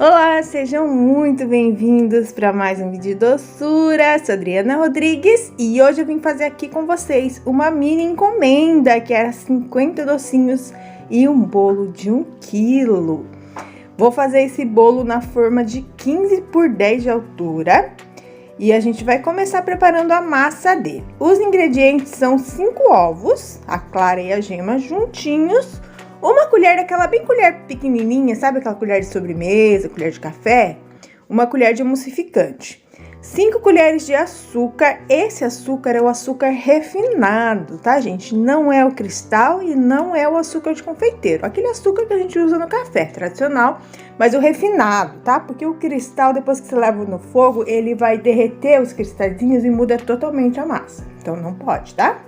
Olá, sejam muito bem-vindos para mais um vídeo de doçura. Sou Adriana Rodrigues e hoje eu vim fazer aqui com vocês uma mini encomenda que era 50 docinhos e um bolo de 1 quilo. Vou fazer esse bolo na forma de 15 por 10 de altura e a gente vai começar preparando a massa dele. Os ingredientes são 5 ovos, a clara e a gema juntinhos. Uma colher daquela bem colher pequenininha, sabe aquela colher de sobremesa, colher de café? Uma colher de emulsificante. 5 colheres de açúcar. Esse açúcar é o açúcar refinado, tá, gente? Não é o cristal e não é o açúcar de confeiteiro. Aquele açúcar que a gente usa no café tradicional, mas o refinado, tá? Porque o cristal, depois que você leva no fogo, ele vai derreter os cristalzinhos e muda totalmente a massa. Então não pode, tá?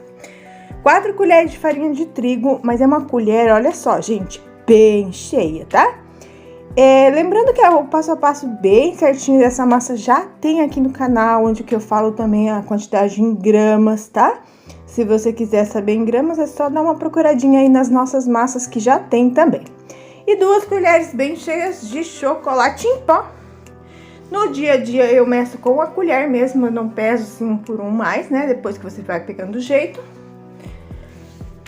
4 colheres de farinha de trigo, mas é uma colher, olha só, gente, bem cheia, tá? Lembrando que o passo a passo bem certinho dessa massa já tem aqui no canal, onde que eu falo também a quantidade em gramas, tá? Se você quiser saber em gramas, é só dar uma procuradinha aí nas nossas massas que já tem também. E 2 colheres bem cheias de chocolate em pó. No dia a dia eu meço com a colher mesmo, eu não peso assim um por um mais, né? Depois que você vai pegando o jeito.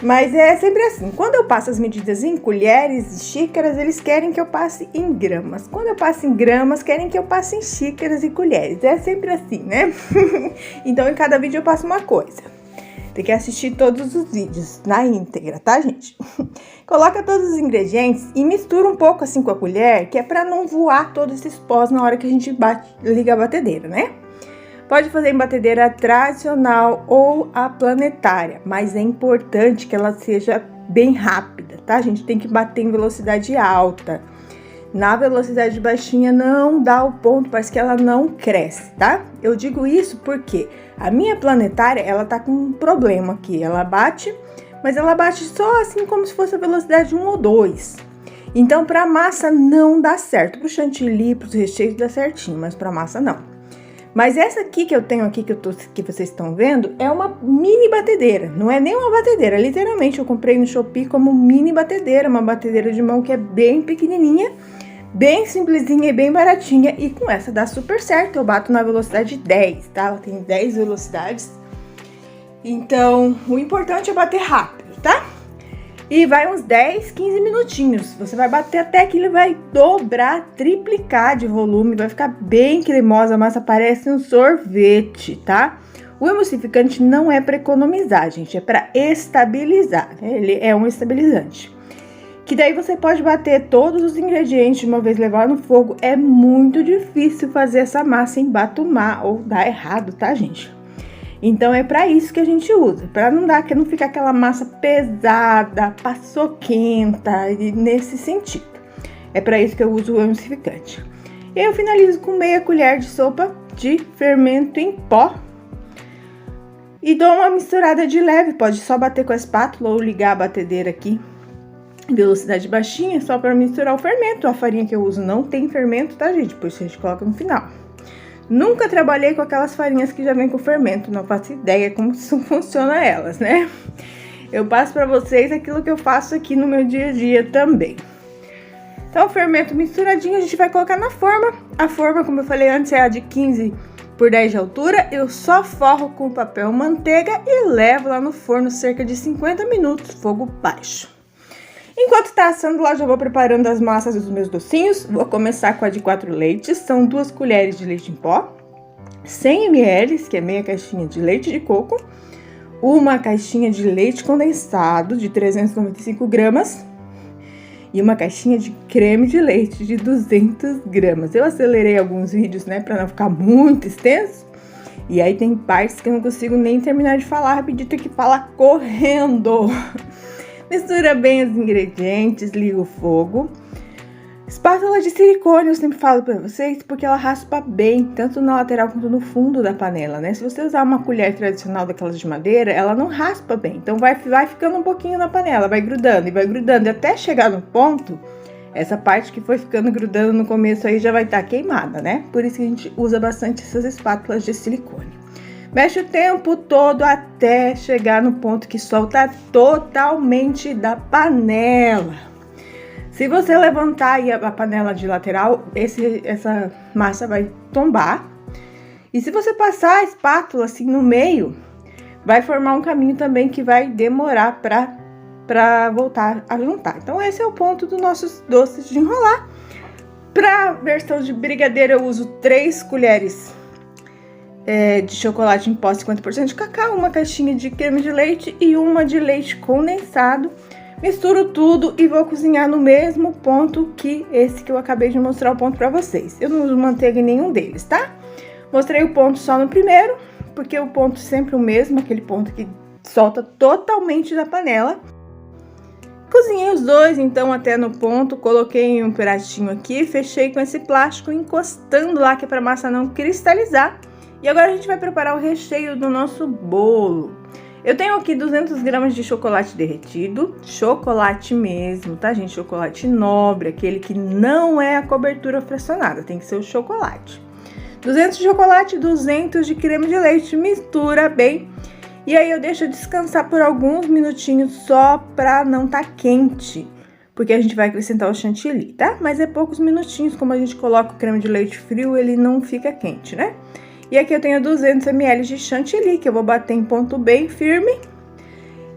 Mas é sempre assim, quando eu passo as medidas em colheres e xícaras, eles querem que eu passe em gramas. Quando eu passo em gramas, querem que eu passe em xícaras e colheres. É sempre assim, né? Então, em cada vídeo eu passo uma coisa. Tem que assistir todos os vídeos na íntegra, tá, gente? Coloca todos os ingredientes e mistura um pouco assim com a colher, que é pra não voar todos esses pós na hora que a gente liga a batedeira, né? Pode fazer em batedeira tradicional ou a planetária, mas é importante que ela seja bem rápida, tá? A gente tem que bater em velocidade alta. Na velocidade baixinha não dá o ponto, parece que ela não cresce, tá? Eu digo isso porque a minha planetária, ela tá com um problema aqui. Ela bate, mas ela bate só assim como se fosse a velocidade 1 ou 2. Então, pra massa não dá certo. Pro chantilly, pros recheios dá certinho, mas pra massa não. Mas essa aqui que eu tenho aqui, que vocês estão vendo, é uma mini batedeira. Não é nem uma batedeira, literalmente eu comprei no Shopee como mini batedeira. Uma batedeira de mão que é bem pequenininha, bem simplesinha e bem baratinha. E com essa dá super certo, eu bato na velocidade 10, tá? Ela tem 10 velocidades. Então, o importante é bater rápido, tá? E vai uns 10, 15 minutinhos. Você vai bater até que ele vai dobrar, triplicar de volume. Vai ficar bem cremosa, a massa parece um sorvete, tá? O emulsificante não é para economizar, gente. É para estabilizar. Ele é um estabilizante. Que daí você pode bater todos os ingredientes de uma vez, levar no fogo. É muito difícil fazer essa massa embatumar ou dar errado, tá, gente? Então, é para isso que a gente usa, para não ficar aquela massa pesada, paçoquenta, nesse sentido. É para isso que eu uso o emulsificante. E eu finalizo com meia colher de sopa de fermento em pó. E dou uma misturada de leve, pode só bater com a espátula ou ligar a batedeira aqui em velocidade baixinha, só para misturar o fermento. A farinha que eu uso não tem fermento, tá, gente? Depois a gente coloca no final. Nunca trabalhei com aquelas farinhas que já vem com fermento, não faço ideia como funciona elas, né? Eu passo pra vocês aquilo que eu faço aqui no meu dia a dia também. Então, o fermento misturadinho a gente vai colocar na forma. A forma, como eu falei antes, é a de 15 por 10 de altura. Eu só forro com papel manteiga e levo lá no forno cerca de 50 minutos, fogo baixo. Enquanto tá assando lá, já vou preparando as massas dos meus docinhos. Vou começar com a de 4 leites, são 2 colheres de leite em pó, 100 ml, que é meia caixinha de leite de coco, uma caixinha de leite condensado de 395 gramas e uma caixinha de creme de leite de 200 gramas. Eu acelerei alguns vídeos, né, pra não ficar muito extenso. E aí tem partes que eu não consigo nem terminar de falar rapidinho, tem que falar correndo. Mistura bem os ingredientes, liga o fogo. Espátula de silicone, eu sempre falo pra vocês, porque ela raspa bem, tanto na lateral quanto no fundo da panela, né? Se você usar uma colher tradicional daquelas de madeira, ela não raspa bem. Então vai ficando um pouquinho na panela, vai grudando, e até chegar no ponto, essa parte que foi ficando grudando no começo aí já vai estar queimada, né? Por isso que a gente usa bastante essas espátulas de silicone. Mexe o tempo todo até chegar no ponto que solta totalmente da panela. Se você levantar aí a panela de lateral, essa massa vai tombar. E se você passar a espátula assim no meio, vai formar um caminho também que vai demorar para voltar a juntar. Então esse é o ponto dos nossos doces de enrolar. Para versão de brigadeiro eu uso 3 colheres de chocolate em pó 50% de cacau, uma caixinha de creme de leite e uma de leite condensado. Misturo tudo e vou cozinhar no mesmo ponto que esse que eu acabei de mostrar o ponto para vocês. Eu não uso manteiga em nenhum deles, tá? Mostrei o ponto só no primeiro, porque o ponto é sempre o mesmo, aquele ponto que solta totalmente da panela. Cozinhei os dois, então, até no ponto, coloquei em um pratinho aqui, fechei com esse plástico, encostando lá, que é para a massa não cristalizar. E agora a gente vai preparar o recheio do nosso bolo. Eu tenho aqui 200 gramas de chocolate derretido, chocolate mesmo, tá, gente? Chocolate nobre, aquele que não é a cobertura fracionada, tem que ser o chocolate. 200 de chocolate, 200 de creme de leite, mistura bem. E aí eu deixo descansar por alguns minutinhos só pra não tá quente, porque a gente vai acrescentar o chantilly, tá? Mas é poucos minutinhos, como a gente coloca o creme de leite frio, ele não fica quente, né? E aqui eu tenho 200 ml de chantilly, que eu vou bater em ponto bem firme.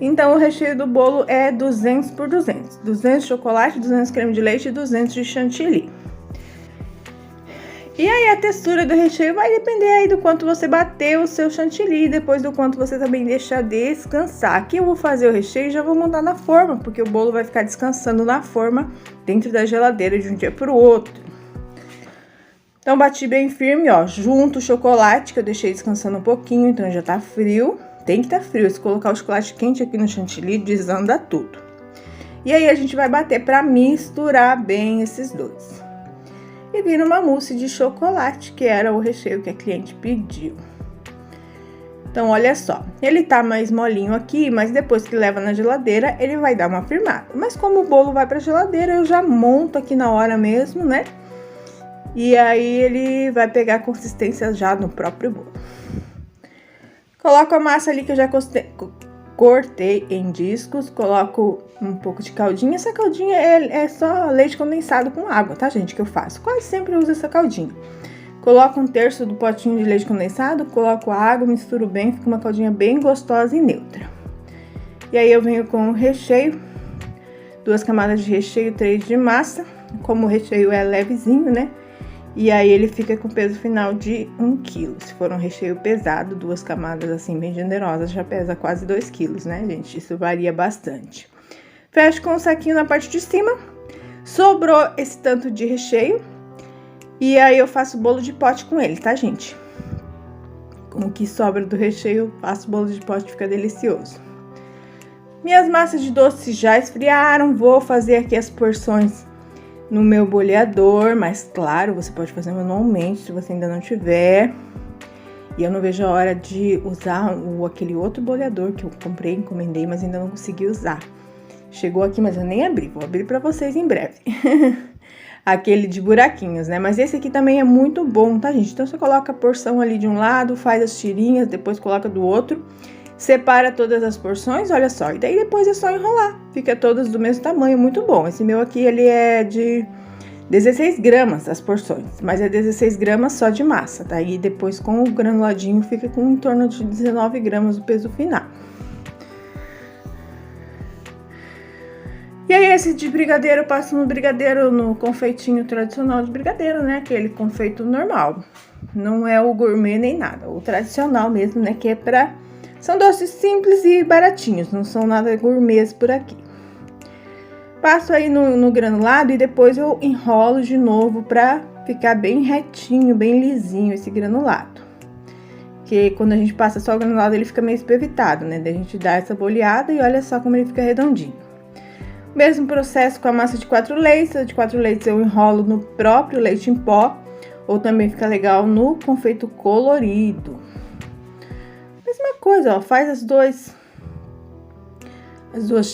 Então o recheio do bolo é 200 por 200. 200 de chocolate, 200 creme de leite e 200 de chantilly. E aí a textura do recheio vai depender aí do quanto você bater o seu chantilly, depois do quanto você também deixar descansar. Aqui eu vou fazer o recheio e já vou montar na forma, porque o bolo vai ficar descansando na forma dentro da geladeira de um dia para o outro. Então bati bem firme, ó, junto o chocolate que eu deixei descansando um pouquinho, então já tá frio. Tem que tá frio, se colocar o chocolate quente aqui no chantilly, desanda tudo. E aí a gente vai bater para misturar bem esses dois. E vira uma mousse de chocolate, que era o recheio que a cliente pediu. Então, olha só, ele tá mais molinho aqui, mas depois que leva na geladeira, ele vai dar uma firmada. Mas como o bolo vai pra geladeira, eu já monto aqui na hora mesmo, né? E aí, ele vai pegar a consistência já no próprio bolo. Coloco a massa ali que eu já cortei em discos, coloco um pouco de caldinha. Essa caldinha é só leite condensado com água, tá, gente, que eu faço. Quase sempre eu uso essa caldinha. Coloco 1/3 do potinho de leite condensado, coloco a água, misturo bem, fica uma caldinha bem gostosa e neutra. E aí eu venho com o recheio, 2 camadas de recheio, 3 de massa. Como o recheio é levezinho, né? E aí ele fica com peso final de 1 kg. Se for um recheio pesado, 2 camadas assim bem generosas, já pesa quase 2 kg, né, gente? Isso varia bastante. Fecho com um saquinho na parte de cima. Sobrou esse tanto de recheio. E aí eu faço bolo de pote com ele, tá, gente? Com o que sobra do recheio, eu faço bolo de pote, fica delicioso. Minhas massas de doce já esfriaram. Vou fazer aqui as porções no meu boleador, mas claro, você pode fazer manualmente se você ainda não tiver. E eu não vejo a hora de usar aquele outro boleador que eu comprei, encomendei, mas ainda não consegui usar. Chegou aqui, mas eu nem abri, vou abrir pra vocês em breve. Aquele de buraquinhos, né? Mas esse aqui também é muito bom, tá, gente? Então você coloca a porção ali de um lado, faz as tirinhas, depois coloca do outro. Separa todas as porções, olha só, e daí depois é só enrolar. Fica todas do mesmo tamanho, muito bom. Esse meu aqui, ele é de 16 gramas as porções, mas é 16 gramas só de massa, tá? E depois com o granuladinho fica com em torno de 19 gramas o peso final. E aí esse de brigadeiro eu passo no brigadeiro, no confeitinho tradicional de brigadeiro, né? Aquele confeito normal. Não é o gourmet nem nada, o tradicional mesmo, né? Que é pra... São doces simples e baratinhos, não são nada gourmets por aqui. Passo aí no granulado e depois eu enrolo de novo pra ficar bem retinho, bem lisinho esse granulado. Porque quando a gente passa só o granulado ele fica meio espevitado, né? Daí a gente dá essa boleada e olha só como ele fica redondinho. Mesmo processo com a massa de 4 leites. A de 4 leites eu enrolo no próprio leite em pó, ou também fica legal no confeito colorido. Mesma coisa, ó, faz as duas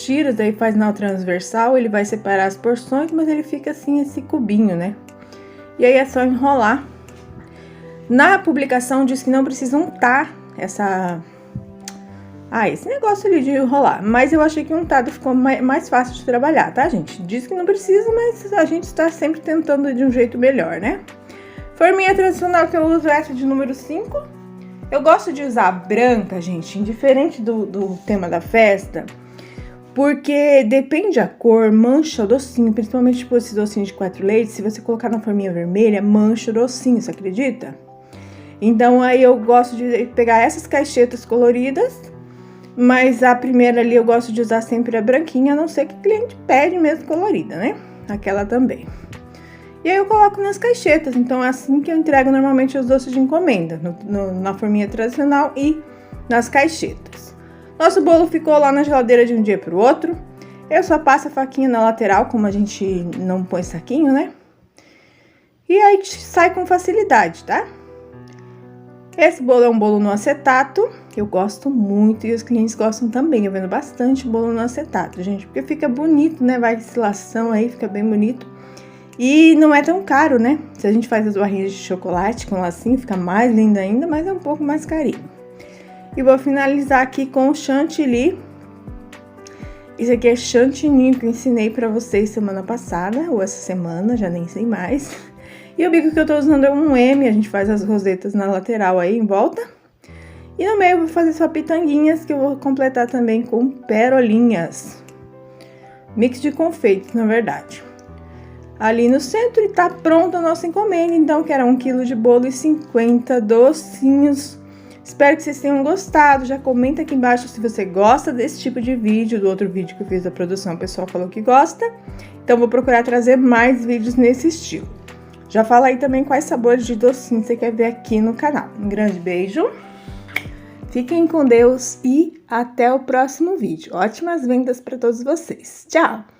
tiras, aí faz na transversal, ele vai separar as porções, mas ele fica assim, esse cubinho, né? E aí é só enrolar. Na publicação diz que não precisa untar Ah, esse negócio ali de enrolar. Mas eu achei que untado ficou mais fácil de trabalhar, tá, gente? Diz que não precisa, mas a gente está sempre tentando de um jeito melhor, né? Forminha tradicional que eu uso é essa de número 5. Eu gosto de usar a branca, gente, indiferente do tema da festa, porque depende a cor, mancha o docinho, principalmente tipo esse docinho de 4 leites. Se você colocar na forminha vermelha, mancha o docinho, você acredita? Então aí eu gosto de pegar essas caixetas coloridas, mas a primeira ali eu gosto de usar sempre a branquinha, a não ser que o cliente pede mesmo colorida, né? Aquela também. E aí eu coloco nas caixetas, então é assim que eu entrego normalmente os doces de encomenda, na forminha tradicional e nas caixetas. Nosso bolo ficou lá na geladeira de um dia pro outro. Eu só passo a faquinha na lateral, como a gente não põe saquinho, né? E aí sai com facilidade, tá? Esse bolo é um bolo no acetato, que eu gosto muito e os clientes gostam também. Eu vendo bastante bolo no acetato, gente, porque fica bonito, né? Vai esse lação aí, fica bem bonito. E não é tão caro, né? Se a gente faz as barrinhas de chocolate com lacinho, fica mais linda ainda, mas é um pouco mais carinho. E vou finalizar aqui com o chantilly. Esse aqui é chantininho que eu ensinei pra vocês semana passada, ou essa semana, já nem sei mais. E o bico que eu tô usando é um M, a gente faz as rosetas na lateral aí em volta. E no meio eu vou fazer só pitanguinhas, que eu vou completar também com perolinhas. Mix de confeitos, na verdade. Ali no centro e tá pronta a nossa encomenda, então, que era 1 kg de bolo e 50 docinhos. Espero que vocês tenham gostado. Já comenta aqui embaixo se você gosta desse tipo de vídeo. Do outro vídeo que eu fiz da produção, o pessoal falou que gosta. Então, vou procurar trazer mais vídeos nesse estilo. Já fala aí também quais sabores de docinho você quer ver aqui no canal. Um grande beijo. Fiquem com Deus e até o próximo vídeo. Ótimas vendas para todos vocês. Tchau!